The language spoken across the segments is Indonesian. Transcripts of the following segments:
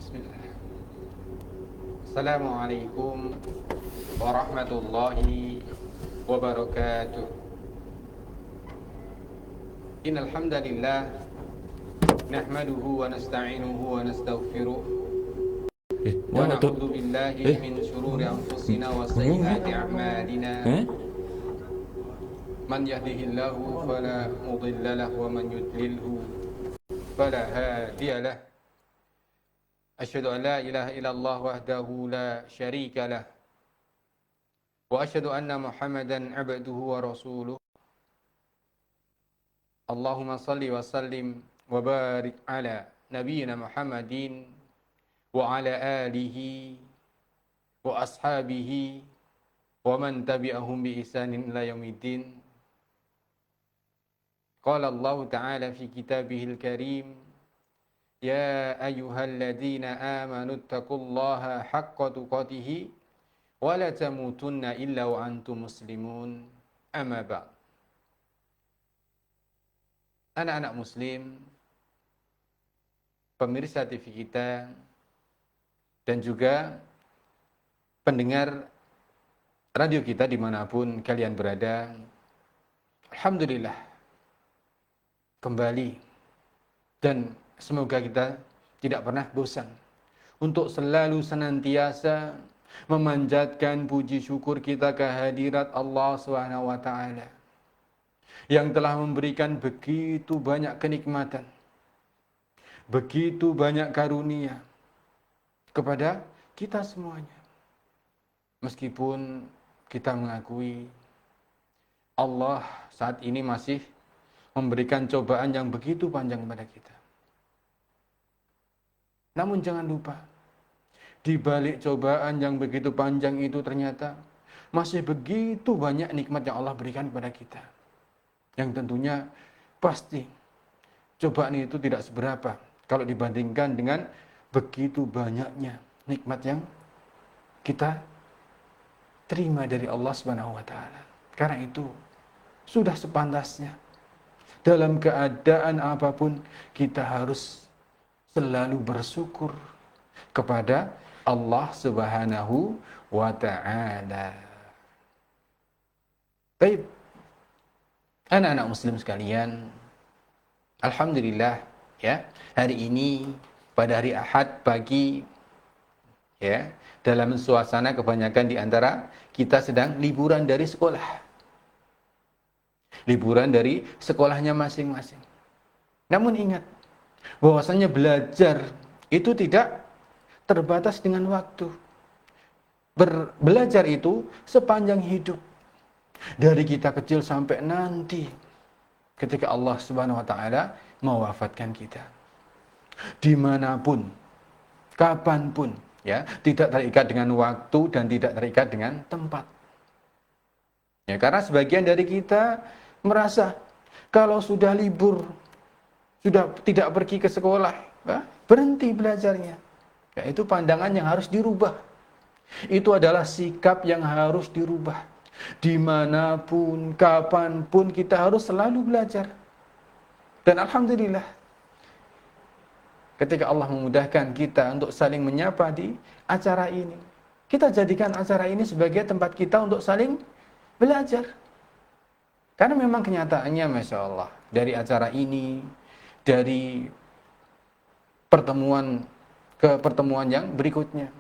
Bismillah. Assalamualaikum warahmatullahi wabarakatuh. Innal hamdalillah nahmaduhu wa nasta'inuhu wa nastaghfiruh wa na'udzu billahi min shururi anfusina wa sayyiati a'malina. Man yahdihillahu fala mudilla lahu wa man yudlilhu fala hadiya lahu. Asyhadu an la ilaha illallah wahdahu la syarika lah wa asyhadu anna Muhammadan abduhu wa rasuluh. Allahumma salli wa sallim wa barik ala nabiyyina Muhammadin wa ala alihi wa ashabihi wa man tabi'ahum bi ihsanin ila yaumiddin. Qala Allah ta'ala fi kitabihil karim, ya ayyuhalladzina amanu taqullaha haqqa tuqatih wa la tamutunna illa wa antum muslimun. Amma ba'd. Anak-anak muslim, pemirsa TV kita, dan juga pendengar radio kita dimanapun kalian berada, alhamdulillah kembali, dan semoga kita tidak pernah bosan untuk selalu senantiasa memanjatkan puji syukur kita kehadirat Allah SWT yang telah memberikan begitu banyak kenikmatan, begitu banyak karunia kepada kita semuanya. Meskipun kita mengakui Allah saat ini masih memberikan cobaan yang begitu panjang kepada kita. Namun jangan lupa, di balik cobaan yang begitu panjang itu ternyata masih begitu banyak nikmat yang Allah berikan kepada kita. Yang tentunya pasti cobaan itu tidak seberapa kalau dibandingkan dengan begitu banyaknya nikmat yang kita terima dari Allah Subhanahu wa taala. Karena itu sudah sepantasnya dalam keadaan apapun kita harus selalu bersyukur kepada Allah Subhanahu wa ta'ala. Baik, anak-anak muslim sekalian, alhamdulillah ya, hari ini pada hari Ahad pagi ya, dalam suasana kebanyakan di antara kita sedang liburan dari sekolah. Liburan dari sekolahnya masing-masing. Namun ingat, bahwasanya belajar itu tidak terbatas dengan waktu. Belajar itu sepanjang hidup. Dari kita kecil sampai nanti ketika Allah Subhanahu wa taala mewafatkan kita. Dimanapun, kapanpun, ya, tidak terikat dengan waktu dan tidak terikat dengan tempat. Ya, karena sebagian dari kita merasa kalau sudah libur, sudah tidak pergi ke sekolah, berhenti belajarnya. Ya, itu pandangan yang harus dirubah. Itu adalah sikap yang harus dirubah. Dimanapun, kapanpun kita harus selalu belajar. Dan alhamdulillah, ketika Allah memudahkan kita untuk saling menyapa di acara ini, kita jadikan acara ini sebagai tempat kita untuk saling belajar. Karena memang kenyataannya, Masya Allah, dari acara ini, dari pertemuan ke pertemuan yang berikutnya,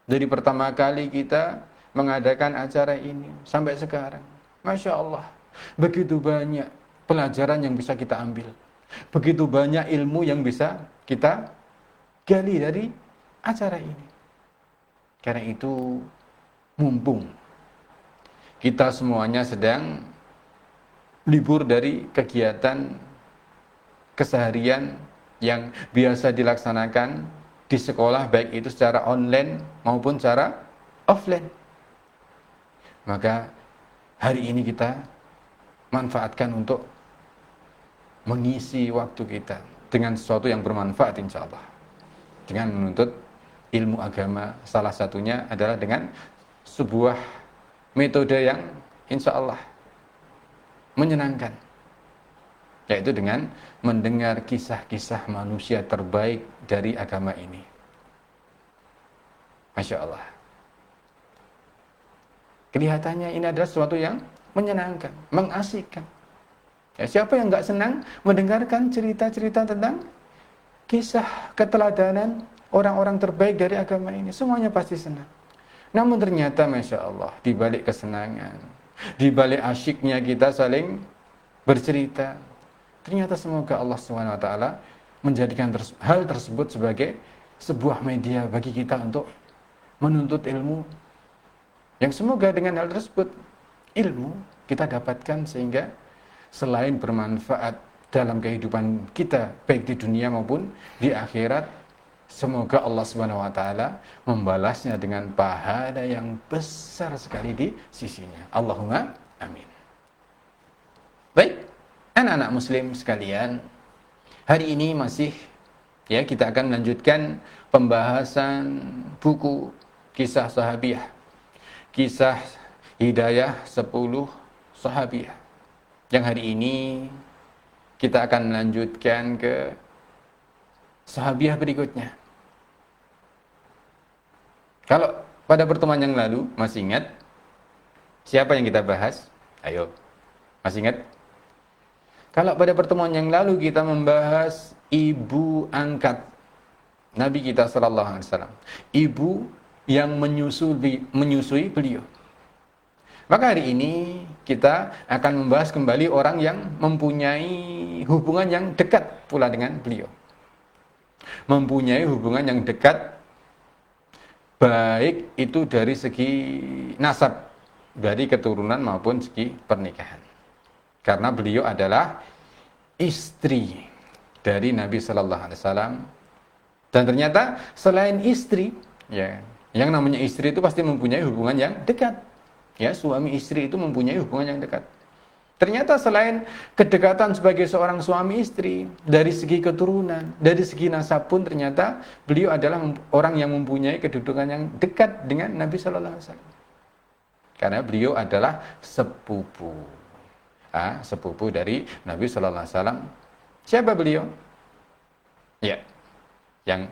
dari pertama kali kita mengadakan acara ini sampai sekarang, Masya Allah, begitu banyak pelajaran yang bisa kita ambil, begitu banyak ilmu yang bisa kita gali dari acara ini. Karena itu, mumpung kita semuanya sedang libur dari kegiatan keseharian yang biasa dilaksanakan di sekolah, baik itu secara online maupun secara offline, maka hari ini kita manfaatkan untuk mengisi waktu kita dengan sesuatu yang bermanfaat, insya Allah, dengan menuntut ilmu agama. Salah satunya adalah dengan sebuah metode yang insya Allah menyenangkan, yaitu dengan mendengar kisah-kisah manusia terbaik dari agama ini. Masya Allah. Kelihatannya ini adalah sesuatu yang menyenangkan, mengasyikkan. Ya, siapa yang nggak senang mendengarkan cerita-cerita tentang kisah keteladanan orang-orang terbaik dari agama ini? Semuanya pasti senang. Namun ternyata Masya Allah, di balik kesenangan, di balik asyiknya kita saling bercerita, ternyata semoga Allah SWT menjadikan hal tersebut sebagai sebuah media bagi kita untuk menuntut ilmu. Yang semoga dengan hal tersebut, ilmu kita dapatkan sehingga selain bermanfaat dalam kehidupan kita, baik di dunia maupun di akhirat, semoga Allah SWT membalasnya dengan pahala yang besar sekali di sisinya. Allahumma amin. Baik, anak-anak muslim sekalian, hari ini masih kita akan melanjutkan pembahasan buku kisah sahabiah, kisah hidayah 10 sahabiah. Yang hari ini kita akan melanjutkan ke sahabiah berikutnya. Kalau pada pertemuan yang lalu masih ingat siapa yang kita bahas? Ayo, masih ingat? Kalau pada pertemuan yang lalu kita membahas ibu angkat Nabi kita sallallahu alaihi wasallam, ibu yang menyusui beliau. Maka hari ini kita akan membahas kembali orang yang mempunyai hubungan yang dekat pula dengan beliau. Mempunyai hubungan yang dekat, baik itu dari segi nasab, dari keturunan maupun segi pernikahan. Karena beliau adalah istri dari Nabi sallallahu alaihi wasallam. Dan ternyata selain istri, yang namanya istri itu pasti mempunyai hubungan yang dekat. Ya, suami istri itu mempunyai hubungan yang dekat. Ternyata selain kedekatan sebagai seorang suami istri, dari segi keturunan, dari segi nasab pun ternyata beliau adalah orang yang mempunyai kedudukan yang dekat dengan Nabi sallallahu alaihi wasallam. Karena beliau adalah sepupu. Sepupu dari Nabi sallallahu alaihi wasallam. Siapa beliau? Ya, yang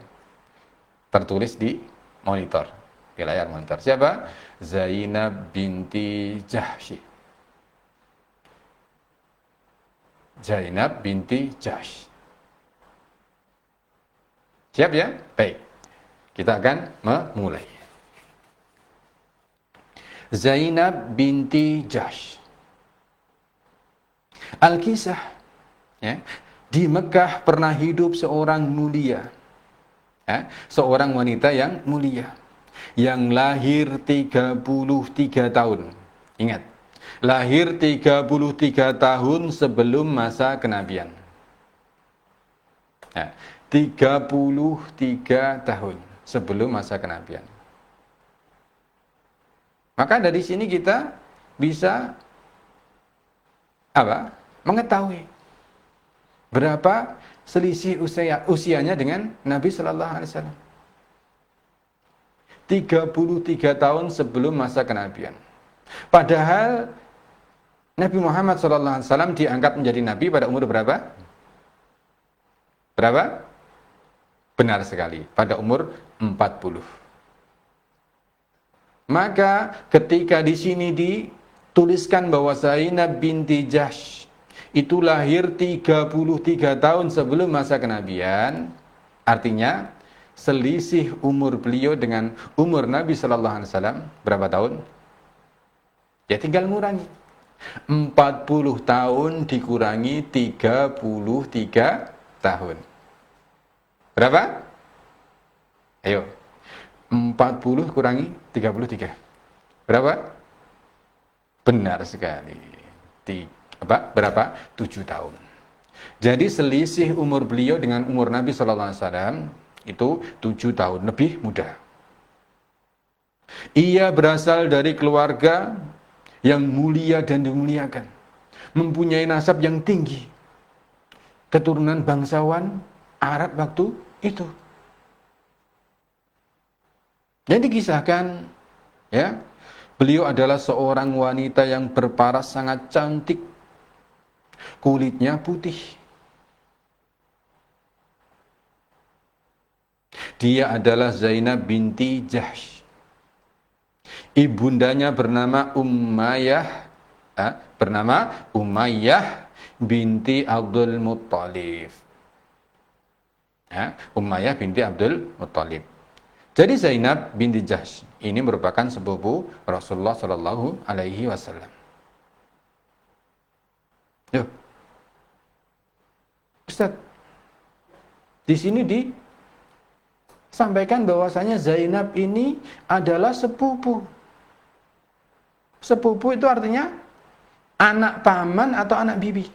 tertulis di monitor, di layar monitor. Siapa? Zainab binti Jahsy. Zainab binti Jahsy. Siap ya? Baik. Kita akan memulai. Zainab binti Jahsy. Al-Kisah, di Mekah pernah hidup seorang mulia, seorang wanita yang mulia, yang lahir 33 tahun. Ingat, lahir 33 tahun sebelum masa kenabian. 33 tahun sebelum masa kenabian. Maka dari sini kita bisa mengetahui berapa selisih usianya dengan Nabi sallallahu alaihi wasallam. 33 tahun sebelum masa kenabian. Padahal Nabi Muhammad sallallahu alaihi wasallam diangkat menjadi nabi pada umur berapa? Berapa? Benar sekali, pada umur 40. Maka ketika di sini dituliskan bahwa Zainab binti Jahsy itu lahir 33 tahun sebelum masa kenabian, artinya selisih umur beliau dengan umur Nabi sallallahu alaihi wasallam berapa tahun? Ya tinggal ngurangi. 40 tahun dikurangi 33 tahun. Berapa? Ayo. 40 kurangi 33. Berapa? Benar sekali. Berapa? 7 tahun. Jadi selisih umur beliau dengan umur Nabi sallallahu alaihi wasallam itu 7 tahun lebih muda. Ia berasal dari keluarga yang mulia dan dimuliakan, mempunyai nasab yang tinggi, keturunan bangsawan Arab waktu itu. Yang dikisahkan, beliau adalah seorang wanita yang berparas sangat cantik, kulitnya putih. Dia adalah Zainab binti Jahsh. Ibundanya bernama Umayyah binti Abdul Muttalib. Umayyah binti Abdul Muttalib. Jadi Zainab binti Jahsh ini merupakan sepupu Rasulullah Shallallahu Alaihi Wasallam. Yo, Ustaz, di sini disampaikan bahwasanya Zainab ini adalah sepupu. Sepupu itu artinya anak paman atau anak bibi.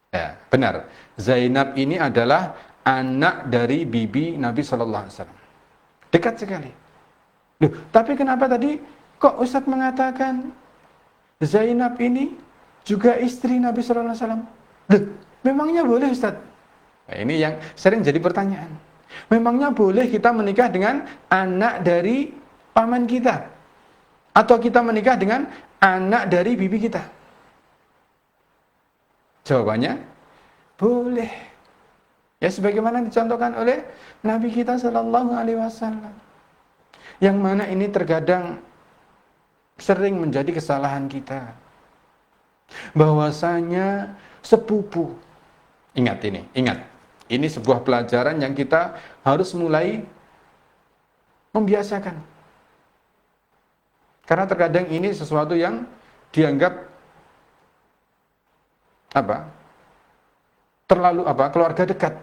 Ya, benar. Zainab ini adalah anak dari bibi Nabi Shallallahu Alaihi Wasallam. Dekat sekali. Loh, tapi kenapa tadi kok Ustadz mengatakan Zainab ini juga istri Nabi Shallallahu Alaihi Wasallam? Loh, memangnya boleh Ustadz? Nah, ini yang sering jadi pertanyaan. Memangnya boleh kita menikah dengan anak dari paman kita? Atau kita menikah dengan anak dari bibi kita? Jawabannya, boleh. Ya sebagaimana dicontohkan oleh Nabi kita Shallallahu Alaihi Wasallam. Yang mana ini terkadang sering menjadi kesalahan kita. Bahwasanya sepupu. Ingat. Ini sebuah pelajaran yang kita harus mulai membiasakan. Karena terkadang ini sesuatu yang dianggap terlalu keluarga dekat.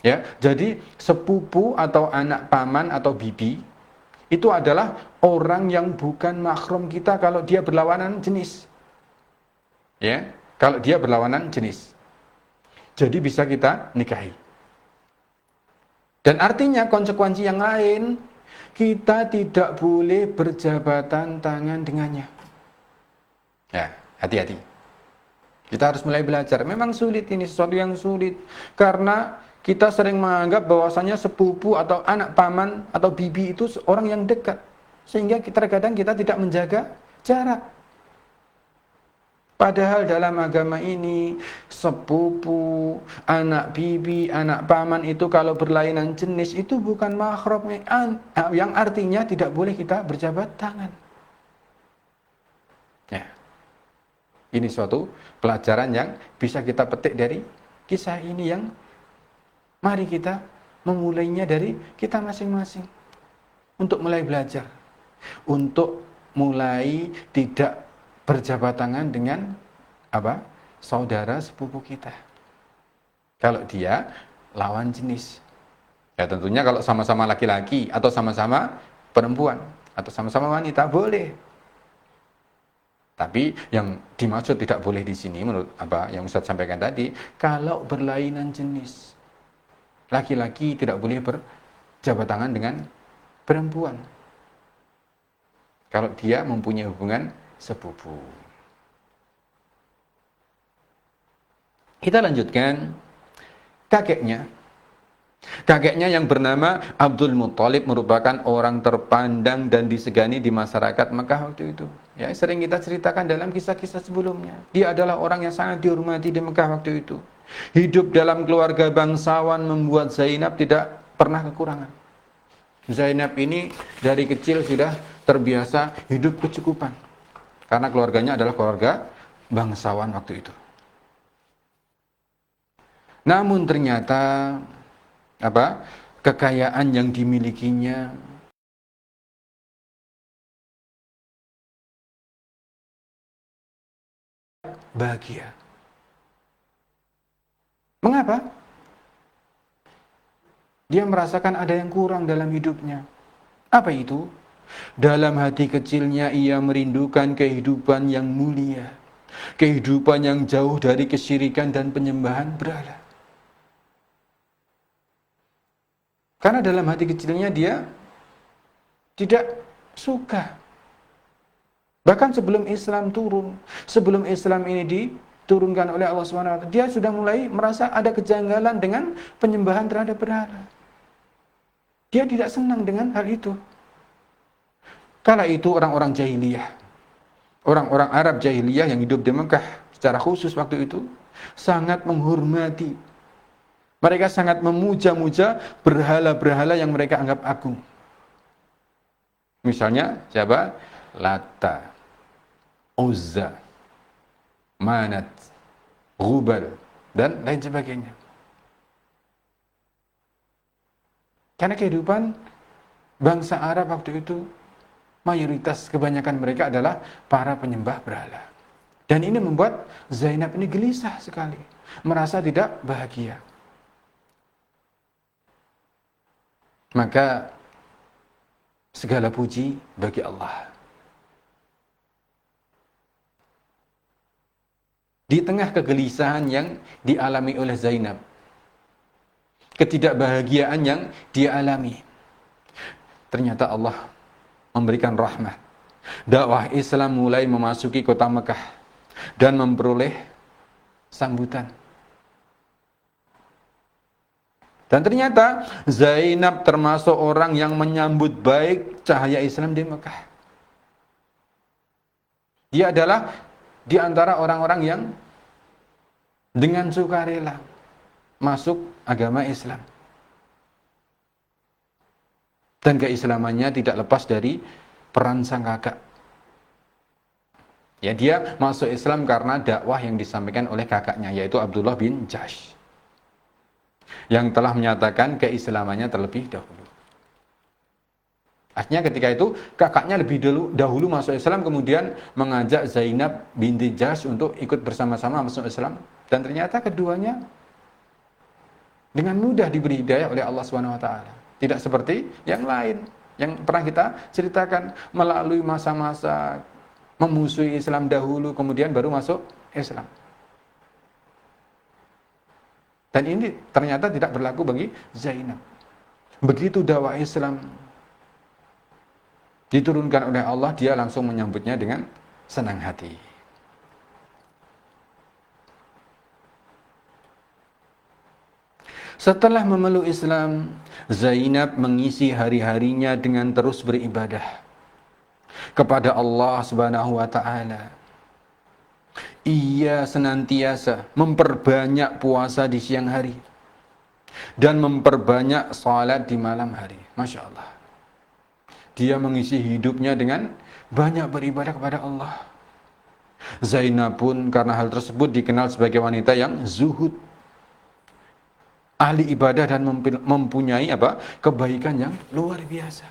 Ya, jadi sepupu atau anak paman atau bibi itu adalah orang yang bukan mahram kita kalau dia berlawanan jenis. Ya, kalau dia berlawanan jenis. Jadi bisa kita nikahi. Dan artinya konsekuensi yang lain, kita tidak boleh berjabatan tangan dengannya. Ya, hati-hati. Kita harus mulai belajar. Memang sulit, ini sesuatu yang sulit karena kita sering menganggap bahwasanya sepupu atau anak paman atau bibi itu orang yang dekat. Sehingga terkadang kita tidak menjaga jarak. Padahal dalam agama ini, sepupu, anak bibi, anak paman itu kalau berlainan jenis itu bukan mahram, yang artinya tidak boleh kita berjabat tangan. Ya. Ini suatu pelajaran yang bisa kita petik dari kisah ini yang mari kita memulainya dari kita masing-masing. Untuk mulai belajar. Untuk mulai tidak berjabat tangan dengan saudara sepupu kita. Kalau dia lawan jenis. Ya tentunya kalau sama-sama laki-laki atau sama-sama perempuan atau sama-sama wanita boleh. Tapi yang dimaksud tidak boleh di sini menurut yang Ustaz sampaikan tadi, kalau berlainan jenis. Laki-laki tidak boleh berjabat tangan dengan perempuan. Kalau dia mempunyai hubungan sepupu. Kita lanjutkan. Kakeknya yang bernama Abdul Muttalib merupakan orang terpandang dan disegani di masyarakat Mekah waktu itu. Ya, sering kita ceritakan dalam kisah-kisah sebelumnya. Dia adalah orang yang sangat dihormati di Mekah waktu itu. Hidup dalam keluarga bangsawan membuat Zainab tidak pernah kekurangan. Zainab ini dari kecil sudah terbiasa hidup kecukupan. Karena keluarganya adalah keluarga bangsawan waktu itu. Namun ternyata kekayaan yang dimilikinya bahagia. Mengapa? Dia merasakan ada yang kurang dalam hidupnya. Apa itu? Dalam hati kecilnya ia merindukan kehidupan yang mulia. Kehidupan yang jauh dari kesyirikan dan penyembahan berhala. Karena dalam hati kecilnya dia tidak suka. Bahkan sebelum Islam turun, sebelum Islam ini diturunkan oleh Allah SWT, dia sudah mulai merasa ada kejanggalan dengan penyembahan terhadap berhala. Dia tidak senang dengan hal itu. Kala itu orang-orang jahiliyah, orang-orang Arab jahiliyah yang hidup di Mekah secara khusus waktu itu, sangat menghormati Mereka sangat memuja-muja berhala-berhala yang mereka anggap agung. Misalnya siapa? Lata, Uzza, Manat, Hubal, dan lain sebagainya. Karena kehidupan bangsa Arab waktu itu, mayoritas kebanyakan mereka adalah para penyembah berhala. Dan ini membuat Zainab ini gelisah sekali, merasa tidak bahagia. Maka segala puji bagi Allah. Di tengah kegelisahan yang dialami oleh Zainab, ketidakbahagiaan yang dia alami, ternyata Allah memberikan rahmat. Dakwah Islam mulai memasuki kota Mekah dan memperoleh sambutan. Dan ternyata Zainab termasuk orang yang menyambut baik cahaya Islam di Mekah. Dia adalah di antara orang-orang yang dengan sukarela masuk agama Islam. Dan keislamannya tidak lepas dari peran sang kakak. Ya, dia masuk Islam karena dakwah yang disampaikan oleh kakaknya, yaitu Abdullah bin Jahsh, yang telah menyatakan keislamannya terlebih dahulu. Artinya ketika itu kakaknya lebih dahulu masuk Islam, kemudian mengajak Zainab binti Jahsh untuk ikut bersama-sama masuk Islam, dan ternyata keduanya dengan mudah diberi hidayah oleh Allah SWT. Tidak seperti yang lain yang pernah kita ceritakan, melalui masa-masa memusuhi Islam dahulu, kemudian baru masuk Islam. Dan ini ternyata tidak berlaku bagi Zainab. Begitu dakwah Islam diturunkan oleh Allah, dia langsung menyambutnya dengan senang hati. Setelah memeluk Islam, Zainab mengisi hari-harinya dengan terus beribadah kepada Allah Subhanahu wa taala. Ia senantiasa memperbanyak puasa di siang hari dan memperbanyak salat di malam hari. Masya Allah. Dia mengisi hidupnya dengan banyak beribadah kepada Allah. Zainab pun karena hal tersebut dikenal sebagai wanita yang zuhud, ahli ibadah, dan mempunyai kebaikan yang luar biasa.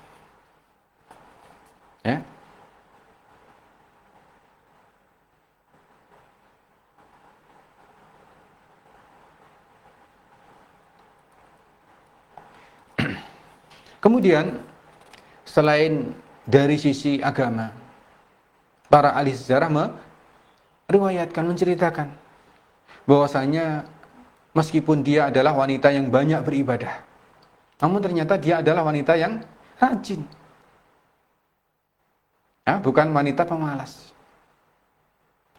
Ya. Kemudian selain dari sisi agama, para ahli sejarah meriwayatkan, menceritakan bahwasanya meskipun dia adalah wanita yang banyak beribadah, namun ternyata dia adalah wanita yang rajin. Ya, bukan wanita pemalas.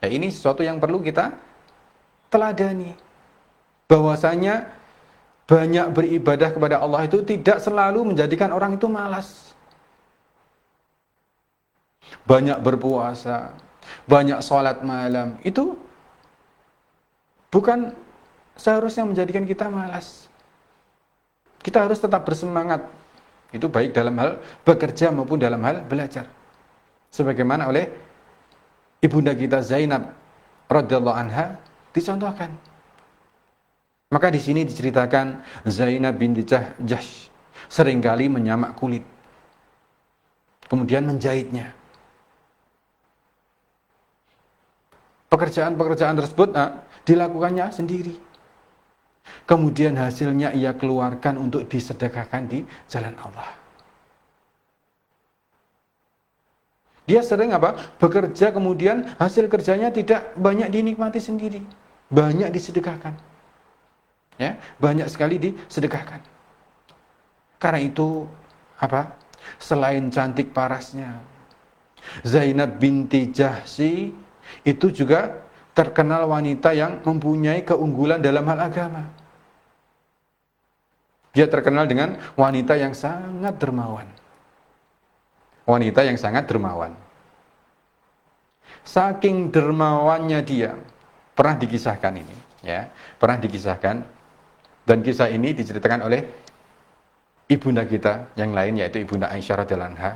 Ya, ini sesuatu yang perlu kita teladani. Bahwasanya banyak beribadah kepada Allah itu tidak selalu menjadikan orang itu malas. Banyak berpuasa, banyak sholat malam, itu bukan seharusnya menjadikan kita malas. Kita harus tetap bersemangat. Itu baik dalam hal bekerja maupun dalam hal belajar. Sebagaimana oleh ibunda kita Zainab radhiyallahu anha dicontohkan. Maka di sini diceritakan Zainab binti Jahsh seringkali menyamak kulit, kemudian menjahitnya. Pekerjaan-pekerjaan tersebut dilakukannya sendiri. Kemudian hasilnya ia keluarkan untuk disedekahkan di jalan Allah. Dia sering bekerja, kemudian hasil kerjanya tidak banyak dinikmati sendiri, banyak disedekahkan. Ya, banyak sekali disedekahkan. Karena itu selain cantik parasnya, Zainab binti Jahsy itu juga terkenal wanita yang mempunyai keunggulan dalam hal agama. Dia terkenal dengan wanita yang sangat dermawan. Wanita yang sangat dermawan. Saking dermawannya dia, pernah dikisahkan ini, ya, pernah dikisahkan Dan kisah ini diceritakan oleh ibunda kita yang lain, yaitu ibunda Aisyah radhiyallahu anha,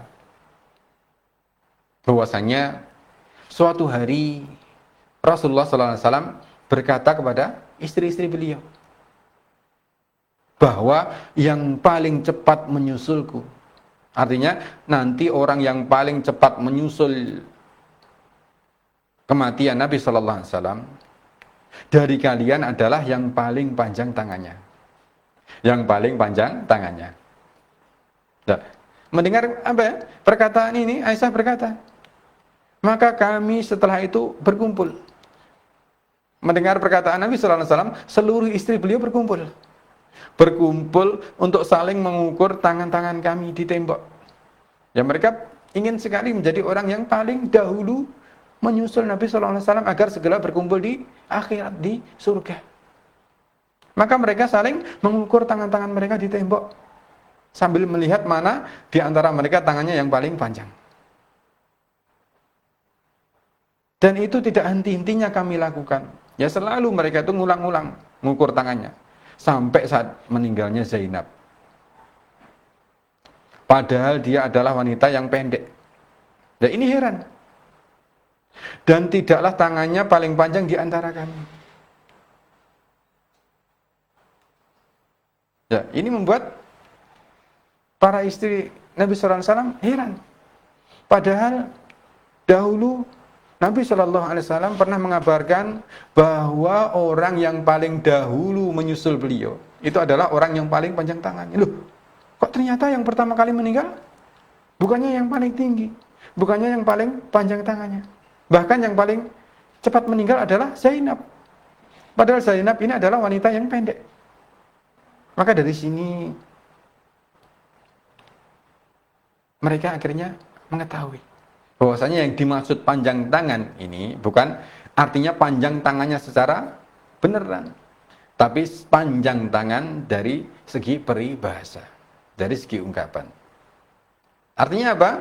bahwasanya suatu hari Rasulullah SAW berkata kepada istri-istri beliau bahwa yang paling cepat menyusulku, artinya nanti orang yang paling cepat menyusul kematian Nabi SAW dari kalian adalah yang paling panjang tangannya. Yang paling panjang tangannya. Nah, mendengar apa ya? Perkataan ini, Aisyah berkata, maka kami setelah itu berkumpul. Mendengar perkataan Nabi SAW, seluruh istri beliau berkumpul. Berkumpul untuk saling mengukur tangan-tangan kami di tembok. Ya, mereka ingin sekali menjadi orang yang paling dahulu menyusul Nabi SAW agar segera berkumpul di akhirat, di surga. Maka mereka saling mengukur tangan-tangan mereka di tembok sambil melihat mana di antara mereka tangannya yang paling panjang. Dan itu tidak henti-hentinya kami lakukan. Ya, selalu mereka itu ngulang-ngulang mengukur tangannya sampai saat meninggalnya Zainab. Padahal dia adalah wanita yang pendek. Ya, ini heran. Dan tidaklah tangannya paling panjang di antara kami. Ya, ini membuat para istri Nabi SAW heran. Padahal dahulu Nabi SAW pernah mengabarkan bahwa orang yang paling dahulu menyusul beliau itu adalah orang yang paling panjang tangannya. Loh, kok ternyata yang pertama kali meninggal bukannya yang paling tinggi, bukannya yang paling panjang tangannya. Bahkan yang paling cepat meninggal adalah Zainab. Padahal Zainab ini adalah wanita yang pendek. Maka dari sini mereka akhirnya mengetahui bahwasanya yang dimaksud panjang tangan ini bukan artinya panjang tangannya secara beneran, tapi panjang tangan dari segi peribahasa, dari segi ungkapan. Artinya apa?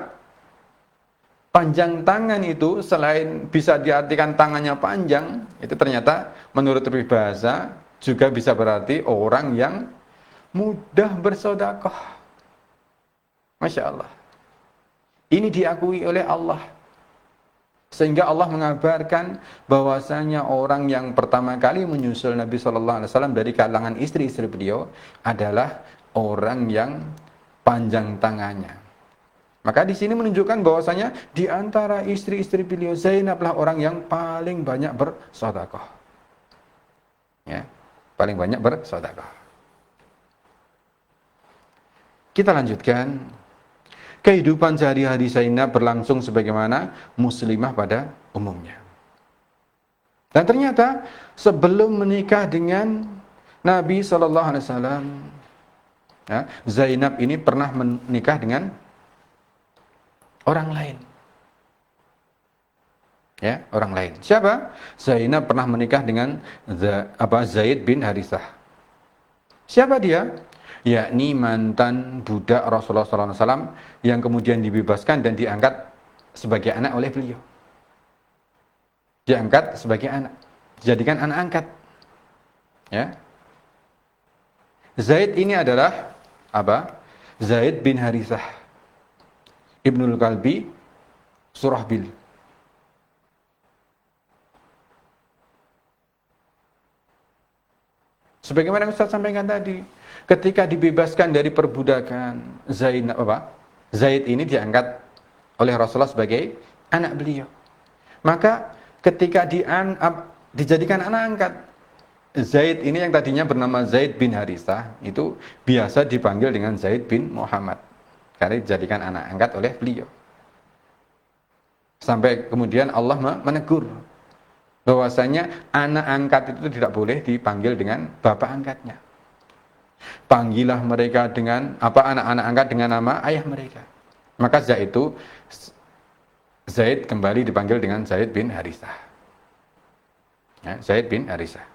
Panjang tangan itu selain bisa diartikan tangannya panjang, itu ternyata menurut peribahasa juga bisa berarti orang yang mudah bersedekah. Masya Allah. Ini diakui oleh Allah. Sehingga Allah mengabarkan bahwasanya orang yang pertama kali menyusul Nabi SAW dari kalangan istri-istri beliau adalah orang yang panjang tangannya. Maka di sini menunjukkan bahwasanya di antara istri-istri beliau Zainablah orang yang paling banyak bersedekah. Ya, paling banyak bersedekah. Kita lanjutkan. Kehidupan sehari-hari Zainab berlangsung sebagaimana muslimah pada umumnya. Dan ternyata sebelum menikah dengan Nabi SAW, ya, Zainab ini pernah menikah dengan orang lain. Ya, orang lain. Siapa? Zainab pernah menikah dengan Zaid bin Harithah. Siapa dia? Yakni mantan budak Rasulullah SAW yang kemudian dibebaskan dan diangkat sebagai anak oleh beliau. Diangkat sebagai anak, dijadikan anak angkat. Ya. Zaid ini adalah apa? Zaid bin Harithah Ibnul Kalbi Surahbil. Sebagaimana Ustaz sampaikan tadi, ketika dibebaskan dari perbudakan, Zaid ini diangkat oleh Rasulullah sebagai anak beliau. Maka ketika dijadikan anak angkat, Zaid ini yang tadinya bernama Zaid bin Harithah itu biasa dipanggil dengan Zaid bin Muhammad karena dijadikan anak angkat oleh beliau. Sampai kemudian Allah menegur bahwasanya anak angkat itu tidak boleh dipanggil dengan bapak angkatnya. Panggillah mereka dengan anak-anak angkat dengan nama ayah mereka. Maka sejak itu Zaid kembali dipanggil dengan Zaid bin Harithah. Ya, Zaid bin Harithah.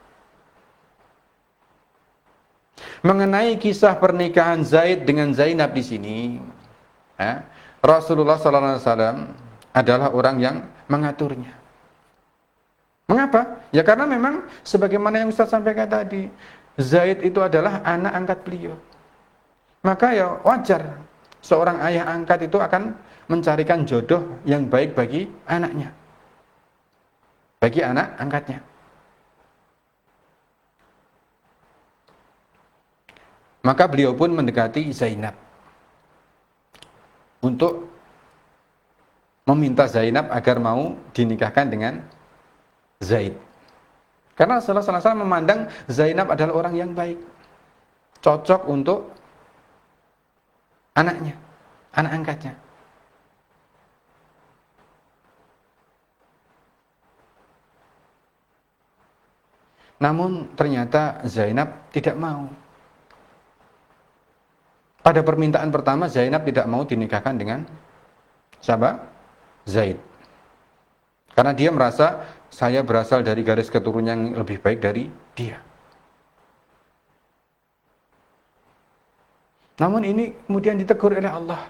Mengenai kisah pernikahan Zaid dengan Zainab di sini, ya, Rasulullah SAW adalah orang yang mengaturnya. Mengapa? Ya karena memang sebagaimana yang Ustaz sampaikan tadi, Zaid itu adalah anak angkat beliau. Maka ya wajar seorang ayah angkat itu akan mencarikan jodoh yang baik bagi anaknya, bagi anak angkatnya. Maka beliau pun mendekati Zainab untuk meminta Zainab agar mau dinikahkan dengan Zaid. Karena Rasulullah SAW memandang Zainab adalah orang yang baik, cocok untuk anaknya, anak angkatnya. Namun ternyata Zainab tidak mau. Pada permintaan pertama Zainab tidak mau dinikahkan dengan siapa? Zaid. Karena dia merasa saya berasal dari garis keturunan yang lebih baik dari dia. Namun ini kemudian ditegur oleh Allah.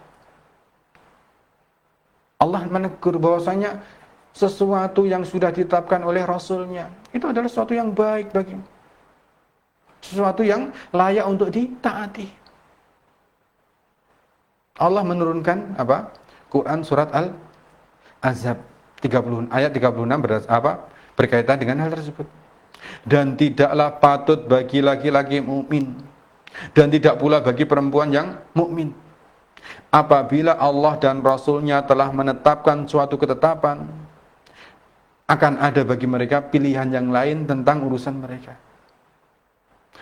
Allah menegur bahwasanya sesuatu yang sudah ditetapkan oleh Rasulnya itu adalah sesuatu yang baik bagimu, sesuatu yang layak untuk ditaati. Allah menurunkan apa? Quran surat Al-Ahzab 30 ayat 36 berkaitan dengan hal tersebut. Dan tidaklah patut bagi laki-laki mukmin dan tidak pula bagi perempuan yang mukmin apabila Allah dan Rasulnya telah menetapkan suatu ketetapan, akan ada bagi mereka pilihan yang lain tentang urusan mereka.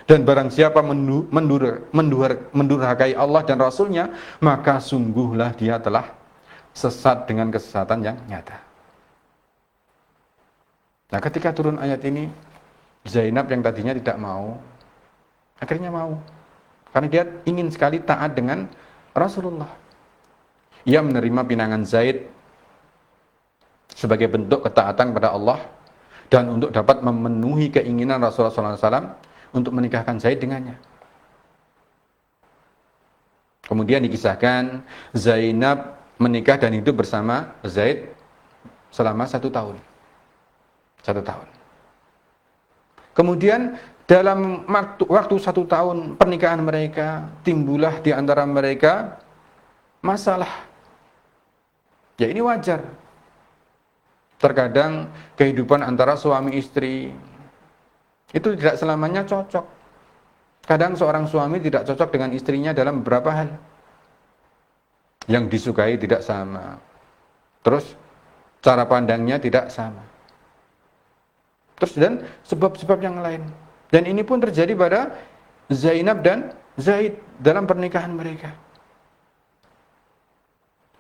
Dan barang siapa mendurhakai Allah dan Rasulnya, maka sungguhlah dia telah sesat dengan kesesatan yang nyata. Nah, ketika turun ayat ini, Zainab yang tadinya tidak mau, akhirnya mau. Karena dia ingin sekali taat dengan Rasulullah. Ia menerima pinangan Zaid sebagai bentuk ketaatan kepada Allah dan untuk dapat memenuhi keinginan Rasulullah SAW untuk menikahkan Zaid dengannya. Kemudian dikisahkan Zainab menikah dan hidup bersama Zaid selama 1 tahun. 1 tahun. Kemudian dalam waktu 1 tahun pernikahan mereka, timbullah di antara mereka masalah. Ya ini wajar. Terkadang kehidupan antara suami istri itu tidak selamanya cocok. Kadang seorang suami tidak cocok dengan istrinya dalam beberapa hal. Yang disukai tidak sama. Terus cara pandangnya tidak sama. Terus dan sebab-sebab yang lain. Dan ini pun terjadi pada Zainab dan Zaid dalam pernikahan mereka.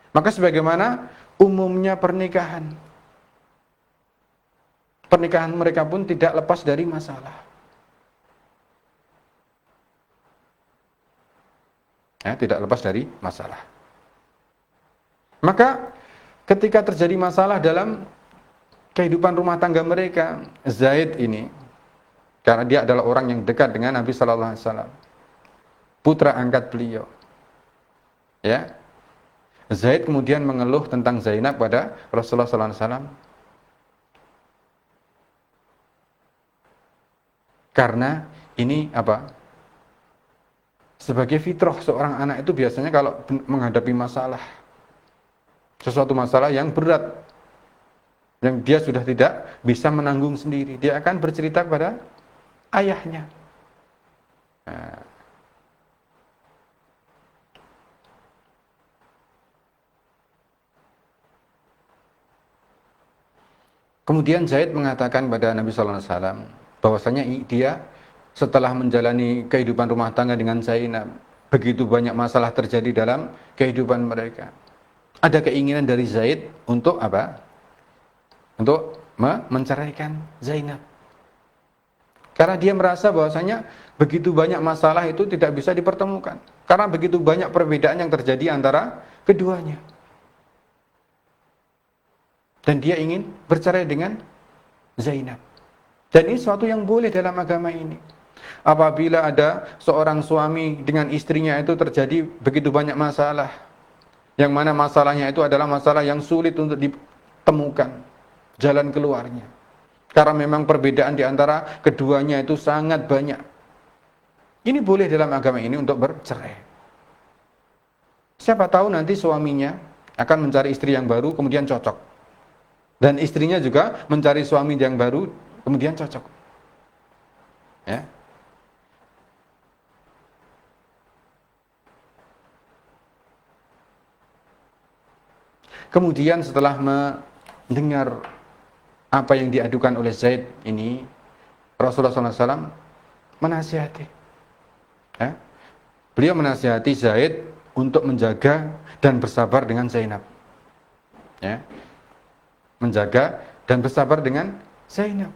Maka sebagaimana umumnya pernikahan mereka pun tidak lepas dari masalah. Ya, tidak lepas dari masalah. Maka ketika terjadi masalah dalam kehidupan rumah tangga mereka, Zaid ini, karena dia adalah orang yang dekat dengan Nabi Sallallahu Alaihi Wasallam, putra angkat beliau, ya, Zaid kemudian mengeluh tentang Zainab pada Rasulullah Sallallahu Alaihi Wasallam, karena ini apa? Sebagai fitrah seorang anak itu biasanya kalau menghadapi masalah, sesuatu masalah yang berat, yang dia sudah tidak bisa menanggung sendiri, dia akan bercerita kepada ayahnya. Nah. Kemudian Zaid mengatakan kepada Nabi Sallallahu Alaihi Wasallam bahwasanya dia setelah menjalani kehidupan rumah tangga dengan Zainab, begitu banyak masalah terjadi dalam kehidupan mereka. Ada keinginan dari Zaid untuk apa? Untuk menceraikan Zainab. Karena dia merasa bahwasanya begitu banyak masalah itu tidak bisa dipertemukan. Karena begitu banyak perbedaan yang terjadi antara keduanya. Dan dia ingin bercerai dengan Zainab. Dan ini sesuatu yang boleh dalam agama ini. Apabila ada seorang suami dengan istrinya itu terjadi begitu banyak masalah, yang mana masalahnya itu adalah masalah yang sulit untuk ditemukan jalan keluarnya. Karena memang perbedaan di antara keduanya itu sangat banyak. Ini boleh dalam agama ini untuk bercerai. Siapa tahu nanti suaminya akan mencari istri yang baru kemudian cocok. Dan istrinya juga mencari suami yang baru kemudian cocok. Ya. Kemudian setelah mendengar apa yang diadukan oleh Zaid ini, Rasulullah SAW menasihati. Ya. Beliau menasihati Zaid untuk menjaga dan bersabar dengan Zainab. Ya. Menjaga dan bersabar dengan Zainab.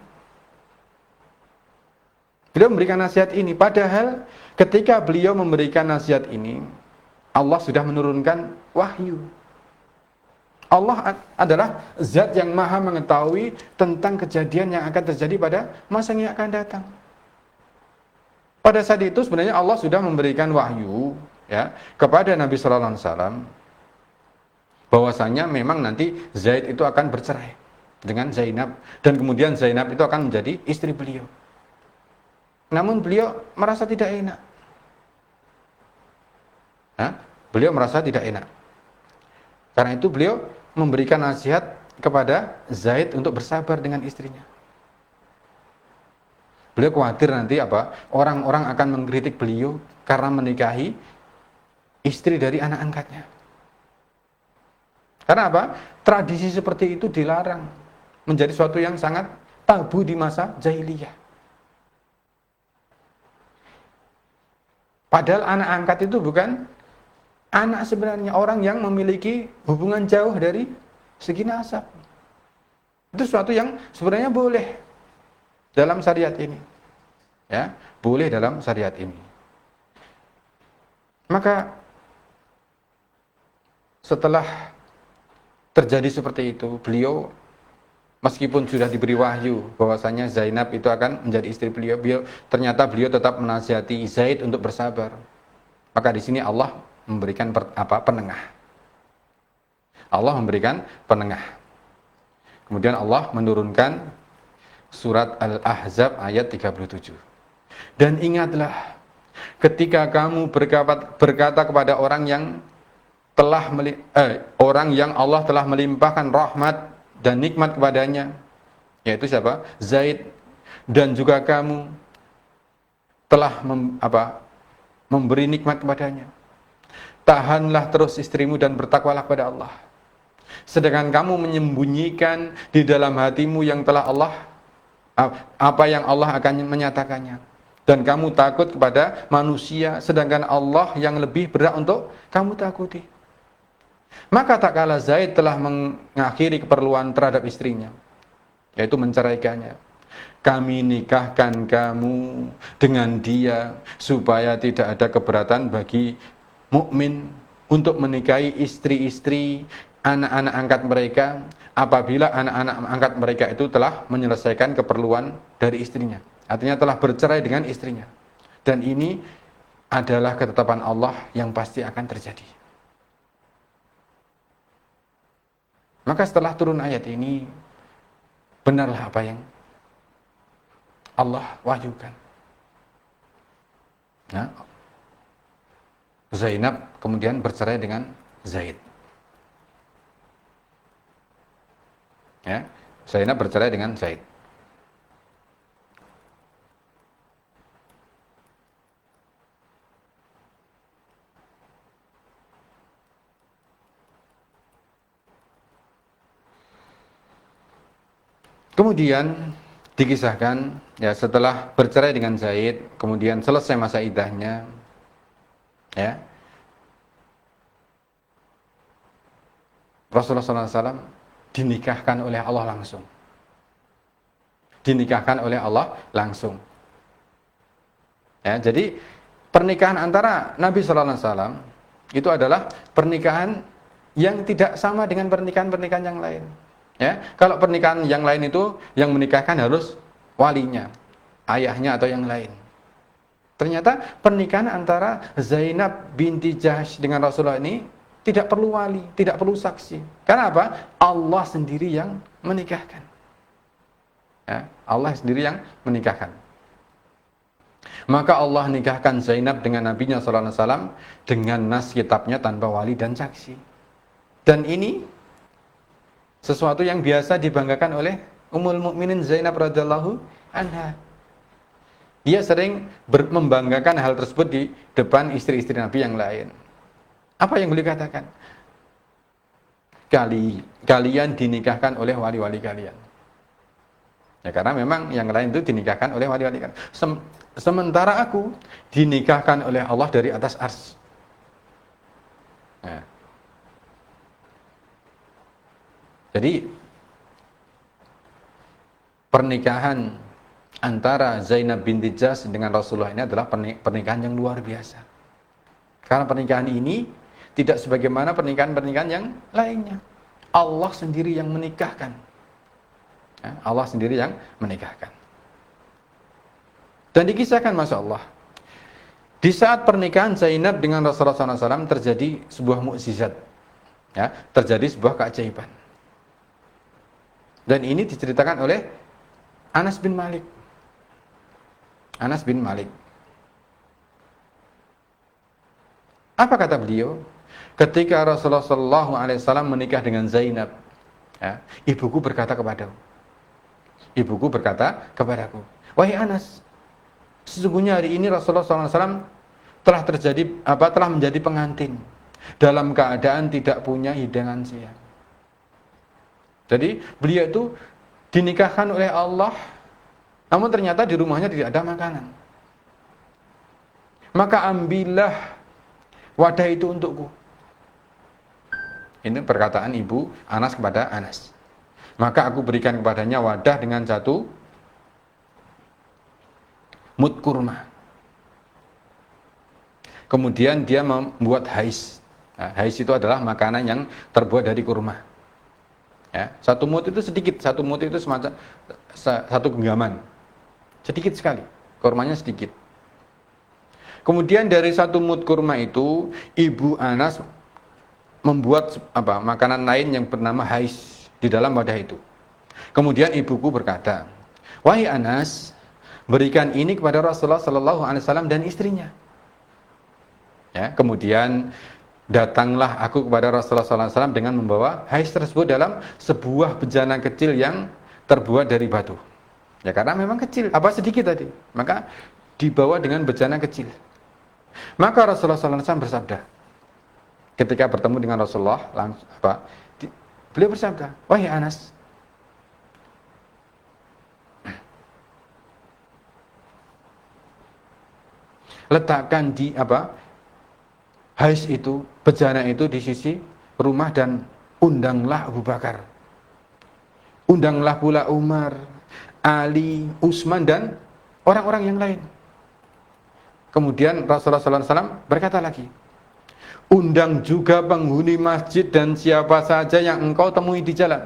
Beliau memberikan nasihat ini, padahal ketika beliau memberikan nasihat ini, Allah sudah menurunkan wahyu. Allah adalah zat yang maha mengetahui tentang kejadian yang akan terjadi pada masa yang akan datang. Pada saat itu sebenarnya Allah sudah memberikan wahyu ya kepada Nabi sallallahu alaihi wasallam bahwasanya memang nanti Zaid itu akan bercerai dengan Zainab dan kemudian Zainab itu akan menjadi istri beliau. Namun beliau merasa tidak enak. Beliau merasa tidak enak. Karena itu beliau memberikan nasihat kepada Zaid untuk bersabar dengan istrinya. Beliau khawatir nanti orang-orang akan mengkritik beliau karena menikahi istri dari anak angkatnya. Karena apa? Tradisi seperti itu dilarang, menjadi suatu yang sangat tabu di masa jahiliyah. Padahal anak angkat itu bukan anak sebenarnya, orang yang memiliki hubungan jauh dari segi nasab. Itu sesuatu yang sebenarnya boleh dalam syariat ini. Ya, boleh dalam syariat ini. Maka setelah terjadi seperti itu, beliau meskipun sudah diberi wahyu bahwasanya Zainab itu akan menjadi istri beliau, ternyata beliau tetap menasihati Zaid untuk bersabar. Maka di sini Allah memberikan penengah. Allah memberikan penengah. Kemudian Allah menurunkan surat Al-Ahzab ayat 37. Dan ingatlah ketika kamu berkata kepada orang yang Allah telah melimpahkan rahmat dan nikmat kepadanya, yaitu siapa? Zaid, dan juga kamu telah memberi nikmat kepadanya. Tahanlah terus istrimu dan bertakwalah kepada Allah. Sedangkan kamu menyembunyikan di dalam hatimu yang telah Allah, apa yang Allah akan menyatakannya. Dan kamu takut kepada manusia, sedangkan Allah yang lebih berat untuk kamu takuti. Maka tak kala Zaid telah mengakhiri keperluan terhadap istrinya, yaitu menceraikannya, kami nikahkan kamu dengan dia supaya tidak ada keberatan bagi mukmin untuk menikahi istri-istri anak-anak angkat mereka apabila anak-anak angkat mereka itu telah menyelesaikan keperluan dari istrinya. Artinya telah bercerai dengan istrinya. Dan ini adalah ketetapan Allah yang pasti akan terjadi. Maka setelah turun ayat ini, benarlah apa yang Allah wahyukan. Nah, Zainab kemudian bercerai dengan Zaid. Ya, Zainab bercerai dengan Zaid. Kemudian dikisahkan ya setelah bercerai dengan Zaid, kemudian selesai masa iddahnya, ya, Rasulullah SAW dinikahkan oleh Allah langsung. Dinikahkan oleh Allah langsung. Ya, jadi pernikahan antara Nabi SAW itu adalah pernikahan yang tidak sama dengan pernikahan-pernikahan yang lain. Ya, kalau pernikahan yang lain itu yang menikahkan harus walinya, ayahnya atau yang lain. Ternyata pernikahan antara Zainab binti Jahsy dengan Rasulullah ini tidak perlu wali, tidak perlu saksi. Karena apa? Allah sendiri yang menikahkan. Ya, Allah sendiri yang menikahkan. Maka Allah nikahkan Zainab dengan Nabinya sallallahu alaihi wasallam dengan nas kitabnya tanpa wali dan saksi. Dan ini sesuatu yang biasa dibanggakan oleh Ummul Mukminin Zainab radhiyallahu anha. Dia sering membanggakan hal tersebut di depan istri-istri Nabi yang lain. Apa yang beliau katakan? Kalian dinikahkan oleh wali-wali kalian. Ya, karena memang yang lain itu dinikahkan oleh wali-wali kalian. Sementara aku dinikahkan oleh Allah dari atas ars. Nah. Jadi pernikahan antara Zainab binti Jahsy dengan Rasulullah ini adalah pernikahan yang luar biasa. Karena pernikahan ini tidak sebagaimana pernikahan-pernikahan yang lainnya. Allah sendiri yang menikahkan. Allah sendiri yang menikahkan. Dan dikisahkan, Masya Allah, di saat pernikahan Zainab dengan Rasulullah SAW terjadi sebuah mukjizat, ya, terjadi sebuah keajaiban. Dan ini diceritakan oleh Anas bin Malik. Anas bin Malik. Apa kata beliau? Ketika Rasulullah SAW menikah dengan Zainab, ya, ibuku berkata kepadaku, wahai Anas, sesungguhnya hari ini Rasulullah SAW telah menjadi pengantin dalam keadaan tidak punya hidangan siang. Jadi beliau itu dinikahkan oleh Allah, namun ternyata di rumahnya tidak ada makanan. Maka ambillah wadah itu untukku. Ini perkataan ibu Anas kepada Anas. Maka aku berikan kepadanya wadah dengan satu mud kurma. Kemudian dia membuat hais. Nah, hais itu adalah makanan yang terbuat dari kurma. Ya, satu mud itu sedikit, satu mud itu semacam satu genggaman. Sedikit sekali, kurmanya sedikit. Kemudian dari satu mud kurma itu, ibu Anas membuat makanan lain yang bernama hais di dalam wadah itu. Kemudian ibuku berkata, wahai Anas, berikan ini kepada Rasulullah SAW dan istrinya. Ya, kemudian datanglah aku kepada Rasulullah SAW dengan membawa hais tersebut dalam sebuah bejana kecil yang terbuat dari batu. Ya, karena memang kecil, sedikit tadi. Maka dibawa dengan bejana kecil. Maka Rasulullah SAW bersabda, ketika bertemu dengan Rasulullah, beliau bersabda, wahai Anas, letakkan di hais itu, bejana itu di sisi rumah dan undanglah Abu Bakar. Undanglah pula Umar, Ali, Utsman dan orang-orang yang lain. Kemudian Rasulullah SAW berkata lagi, undang juga penghuni masjid dan siapa saja yang engkau temui di jalan.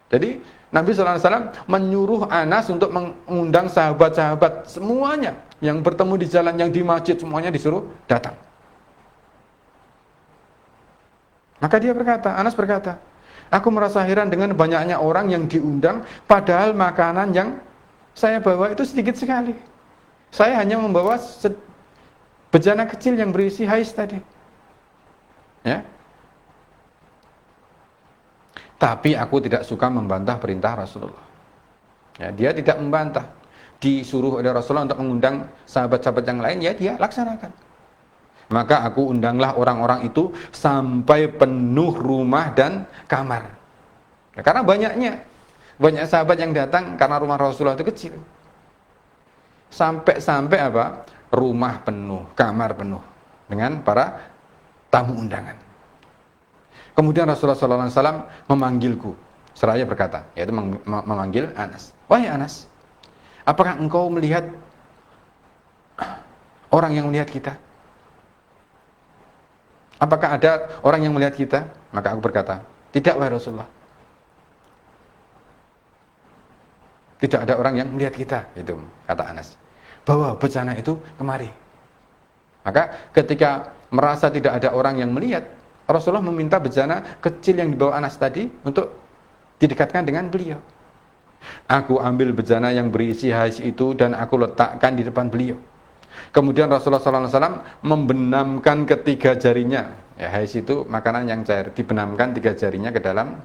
Jadi Nabi SAW menyuruh Anas untuk mengundang sahabat-sahabat semuanya yang bertemu di jalan, yang di masjid, semuanya disuruh datang. Maka Anas berkata, aku merasa heran dengan banyaknya orang yang diundang, padahal makanan yang saya bawa itu sedikit sekali. Saya hanya membawa bejana kecil yang berisi hais tadi. Ya. Tapi aku tidak suka membantah perintah Rasulullah. Ya, dia tidak membantah. Disuruh oleh Rasulullah untuk mengundang sahabat-sahabat yang lain, ya dia laksanakan. Maka aku undanglah orang-orang itu sampai penuh rumah dan kamar. Ya, karena banyak sahabat yang datang karena rumah Rasulullah itu kecil. Sampai rumah penuh, kamar penuh dengan para tamu undangan. Kemudian Rasulullah SAW memanggilku, seraya berkata, yaitu memanggil Anas. Wahai Anas, apakah engkau melihat orang yang melihat kita? Apakah ada orang yang melihat kita? Maka aku berkata, tidak wahai Rasulullah. Tidak ada orang yang melihat kita, itu kata Anas. Bawa bejana itu kemari. Maka ketika merasa tidak ada orang yang melihat, Rasulullah meminta bejana kecil yang dibawa Anas tadi untuk didekatkan dengan beliau. Aku ambil bejana yang berisi hais itu dan aku letakkan di depan beliau. Kemudian Rasulullah SAW membenamkan ketiga jarinya. Ya, hais itu makanan yang cair, dibenamkan tiga jarinya ke dalam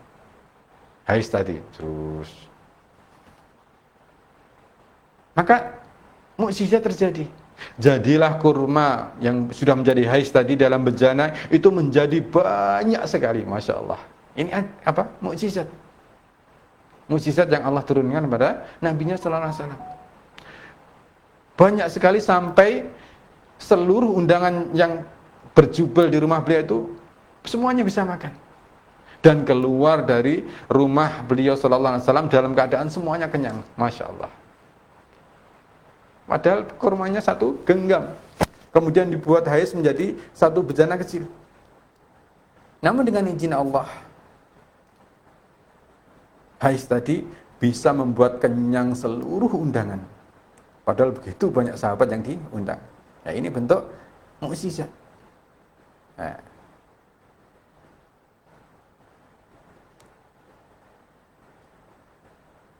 hais tadi. Terus, maka mukjizat terjadi. Jadilah kurma yang sudah menjadi hais tadi dalam bejana itu menjadi banyak sekali, masya Allah. Ini apa? Mukjizat. Mukjizat yang Allah turunkan kepada Nabi-Nya sallallahu alaihi wasallam. Banyak sekali sampai seluruh undangan yang berjubel di rumah beliau itu semuanya bisa makan. Dan keluar dari rumah beliau sallallahu alaihi wasallam dalam keadaan semuanya kenyang, masya Allah. Padahal kurmanya satu genggam, kemudian dibuat hais menjadi satu bejana kecil. Namun dengan izin Allah, hais tadi bisa membuat kenyang seluruh undangan. Padahal begitu banyak sahabat yang diundang. Ya, ini bentuk mukjizat. Nah.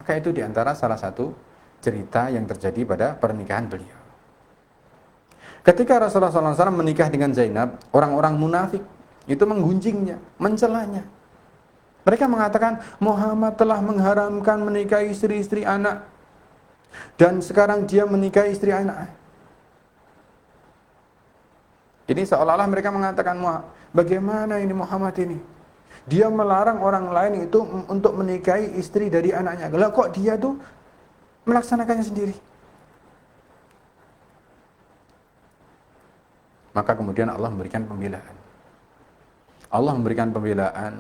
Maka itu diantara salah satu cerita yang terjadi pada pernikahan beliau. Ketika Rasulullah SAW menikah dengan Zainab, orang-orang munafik itu menggunjingnya, mencelanya. Mereka mengatakan Muhammad telah mengharamkan menikahi istri-istri anak, dan sekarang dia menikahi istri anak. Ini seolah-olah mereka mengatakan, bagaimana ini Muhammad ini? Dia melarang orang lain itu untuk menikahi istri dari anaknya. Lah kok dia tuh melaksanakannya sendiri? Maka kemudian Allah memberikan pembelaan. Allah memberikan pembelaan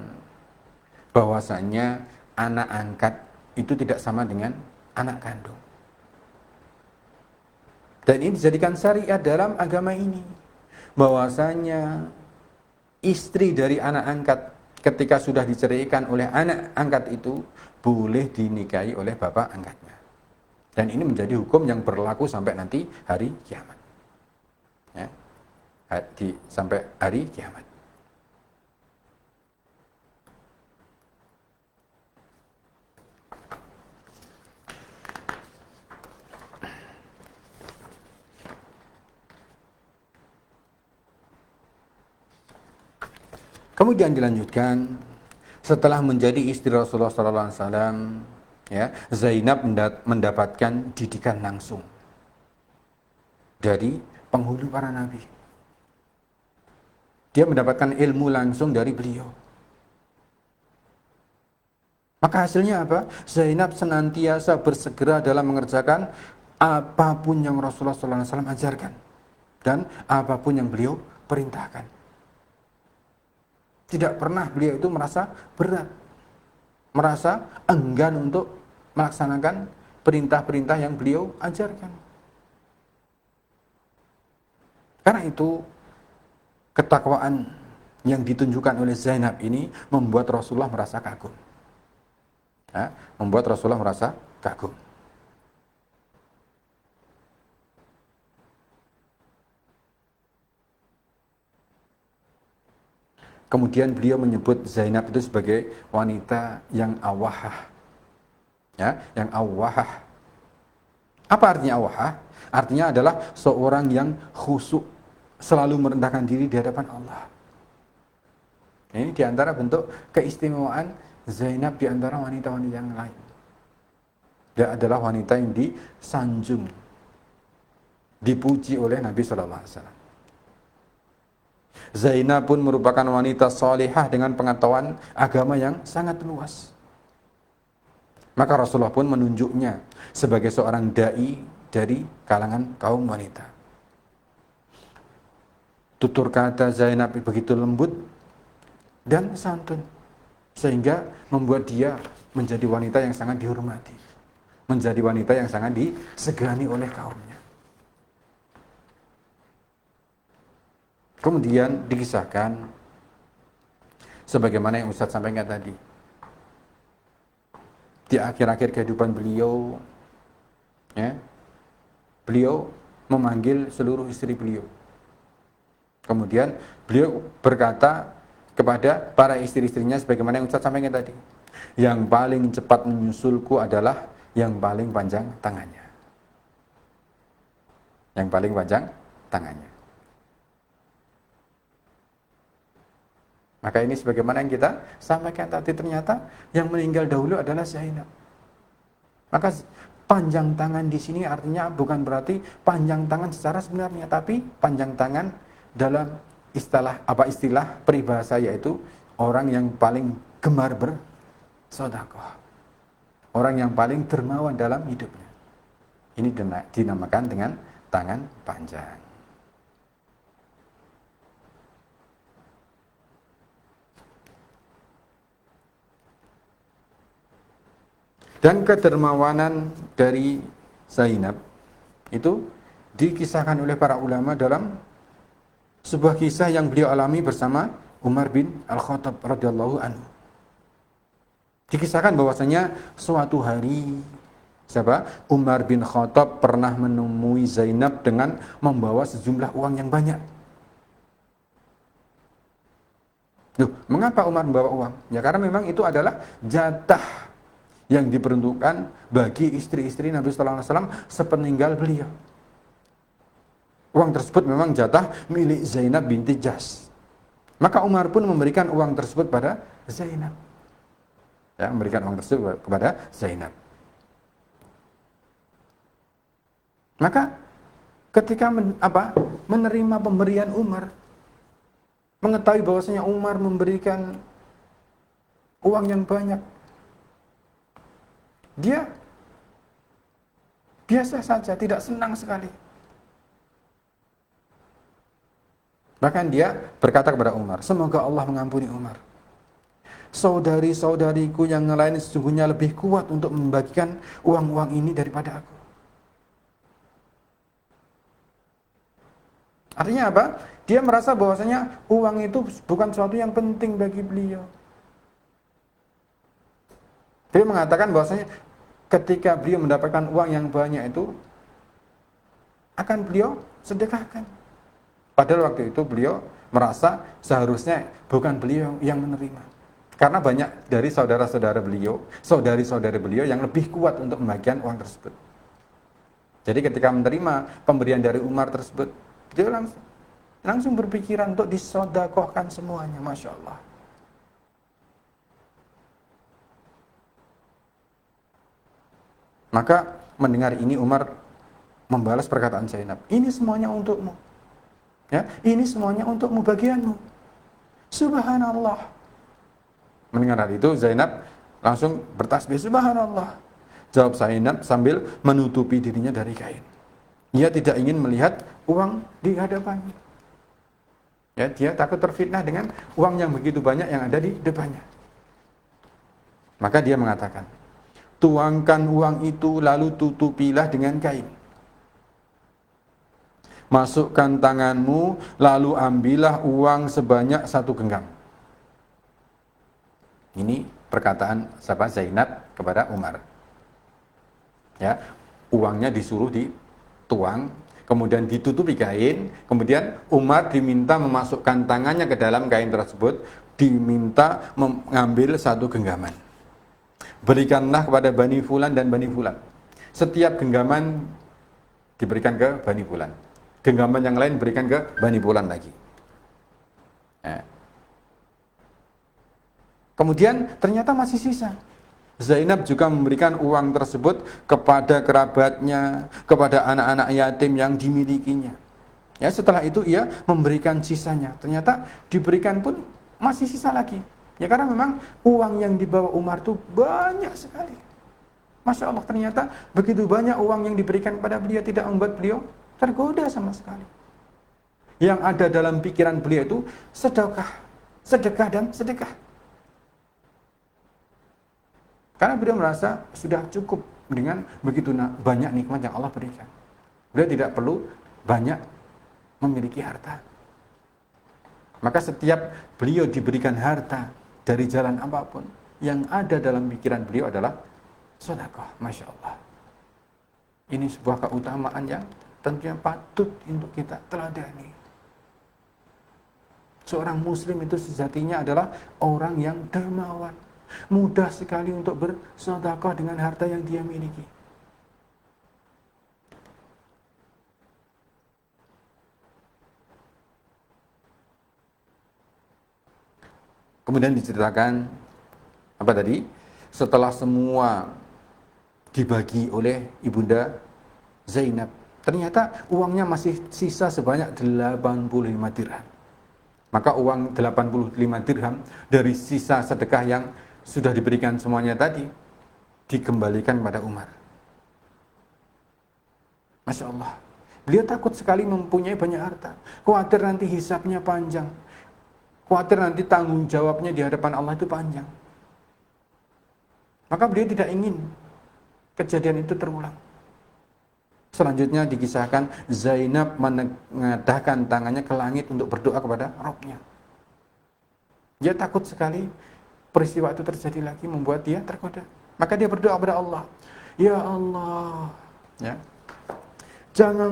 bahwasanya anak angkat itu tidak sama dengan anak kandung. Dan ini dijadikan syariat dalam agama ini, bahwasanya istri dari anak angkat ketika sudah diceraikan oleh anak angkat itu boleh dinikahi oleh bapak angkatnya. Dan ini menjadi hukum yang berlaku sampai nanti hari kiamat. Ya. Sampai hari kiamat. Kemudian dilanjutkan, setelah menjadi istri Rasulullah SAW, ya, Zainab mendapatkan didikan langsung dari penghulu para nabi. Dia mendapatkan ilmu langsung dari beliau. Maka hasilnya apa? Zainab senantiasa bersegera dalam mengerjakan apapun yang Rasulullah SAW ajarkan dan apapun yang beliau perintahkan. Tidak pernah beliau itu merasa berat, merasa enggan untuk melaksanakan perintah-perintah yang beliau ajarkan. Karena itu ketakwaan yang ditunjukkan oleh Zainab ini membuat Rasulullah merasa kagum. Ya, membuat Rasulullah merasa kagum. Kemudian beliau menyebut Zainab itu sebagai wanita yang awahah. Ya, yang awahah. Apa artinya awahah? Artinya adalah seorang yang khusyuk, selalu merendahkan diri di hadapan Allah. Ini diantara bentuk keistimewaan Zainab di antara wanita-wanita yang lain. Dia adalah wanita yang disanjung, dipuji oleh Nabi SAW. Zainab pun merupakan wanita salihah dengan pengetahuan agama yang sangat luas. Maka Rasulullah pun menunjuknya sebagai seorang dai dari kalangan kaum wanita. Tutur kata Zainab begitu lembut dan santun, sehingga membuat dia menjadi wanita yang sangat dihormati, menjadi wanita yang sangat disegani oleh kaumnya. Kemudian dikisahkan sebagaimana yang Ustaz sampaikan tadi, di akhir-akhir kehidupan beliau, ya, beliau memanggil seluruh istri beliau. Kemudian beliau berkata kepada para istri-istrinya sebagaimana yang Ustaz sampaikan tadi, yang paling cepat menyusulku adalah yang paling panjang tangannya. Yang paling panjang tangannya. Maka ini sebagaimana yang kita sampaikan tadi, ternyata yang meninggal dahulu adalah Zainab. Maka panjang tangan di sini artinya bukan berarti panjang tangan secara sebenarnya, tapi panjang tangan dalam istilah peribahasa, yaitu orang yang paling gemar bersedekah. Orang yang paling dermawan dalam hidupnya. Ini dinamakan dengan tangan panjang. Dan kedermawanan dari Zainab itu dikisahkan oleh para ulama dalam sebuah kisah yang beliau alami bersama Umar bin Al-Khattab radhiyallahu anhu. Dikisahkan bahwasanya suatu hari Umar bin Khattab pernah menemui Zainab dengan membawa sejumlah uang yang banyak. Loh, mengapa Umar membawa uang? Ya karena memang itu adalah jatah yang diperuntukkan bagi istri-istri Nabi sallallahu alaihi wasallam sepeninggal beliau. Uang tersebut memang jatah milik Zainab binti Jahsh. Maka Umar pun memberikan uang tersebut pada Zainab. Ya, memberikan uang tersebut kepada Zainab. Maka ketika menerima pemberian Umar, mengetahui bahwasanya Umar memberikan uang yang banyak, dia biasa saja, tidak senang sekali. Bahkan dia berkata kepada Umar, semoga Allah mengampuni Umar. Saudari-saudariku yang lain sesungguhnya lebih kuat untuk membagikan uang-uang ini daripada aku. Artinya apa? Dia merasa bahwasanya uang itu bukan sesuatu yang penting bagi beliau. Dia mengatakan bahwasanya ketika beliau mendapatkan uang yang banyak itu akan beliau sedekahkan. Padahal waktu itu beliau merasa seharusnya bukan beliau yang menerima. Karena banyak dari saudara-saudara beliau, saudari-saudari beliau yang lebih kuat untuk membagikan uang tersebut. Jadi ketika menerima pemberian dari Umar tersebut, dia langsung berpikiran untuk disedekahkan semuanya, Masya Allah. Maka mendengar ini Umar membalas perkataan Zainab, ini semuanya untukmu. Ya, ini semuanya untukmu, bagianmu. Subhanallah. Mendengar hal itu Zainab langsung bertasbih, Subhanallah. Jawab Zainab sambil menutupi dirinya dari kain. Ia tidak ingin melihat uang di hadapannya. Ya, dia takut terfitnah dengan uang yang begitu banyak yang ada di depannya. Maka dia mengatakan, tuangkan uang itu lalu tutupilah dengan kain. Masukkan tanganmu lalu ambillah uang sebanyak 1 genggam. Ini perkataan Zainab kepada Umar. Ya, uangnya disuruh dituang, kemudian ditutupi kain, kemudian Umar diminta memasukkan tangannya ke dalam kain tersebut, diminta mengambil 1 genggaman. Berikanlah kepada Bani Fulan dan Bani Fulan. Setiap genggaman diberikan ke Bani Fulan. Genggaman yang lain berikan ke Bani Fulan lagi. Ya. Kemudian ternyata masih sisa. Zainab juga memberikan uang tersebut kepada kerabatnya, kepada anak-anak yatim yang dimilikinya. Ya, setelah itu ia memberikan sisanya. Ternyata diberikan pun masih sisa lagi. Ya karena memang uang yang dibawa Umar itu banyak sekali. Masya Allah, ternyata begitu banyak uang yang diberikan kepada beliau tidak membuat beliau tergoda sama sekali. Yang ada dalam pikiran beliau itu sedekah dan sedekah. Karena beliau merasa sudah cukup dengan begitu banyak nikmat yang Allah berikan. Beliau tidak perlu banyak memiliki harta. Maka setiap beliau diberikan harta dari jalan apapun, yang ada dalam pikiran beliau adalah sedekah. Masya Allah. Ini sebuah keutamaan yang tentunya patut untuk kita teladani. Seorang muslim itu sejatinya adalah orang yang dermawan, mudah sekali untuk bersedekah dengan harta yang dia miliki. Kemudian diceritakan apa tadi? Setelah semua dibagi oleh ibunda Zainab, ternyata uangnya masih sisa sebanyak 85 dirham. Maka uang 85 dirham dari sisa sedekah yang sudah diberikan semuanya tadi dikembalikan kepada Umar. Masya Allah. Beliau takut sekali mempunyai banyak harta. Khawatir nanti hisabnya panjang. Khawatir nanti tanggung jawabnya di hadapan Allah itu panjang. Maka beliau tidak ingin kejadian itu terulang. Selanjutnya dikisahkan Zainab mengadahkan tangannya ke langit untuk berdoa kepada Rabbnya. Dia takut sekali peristiwa itu terjadi lagi, membuat dia tergoda. Maka dia berdoa kepada Allah, ya Allah, ya, jangan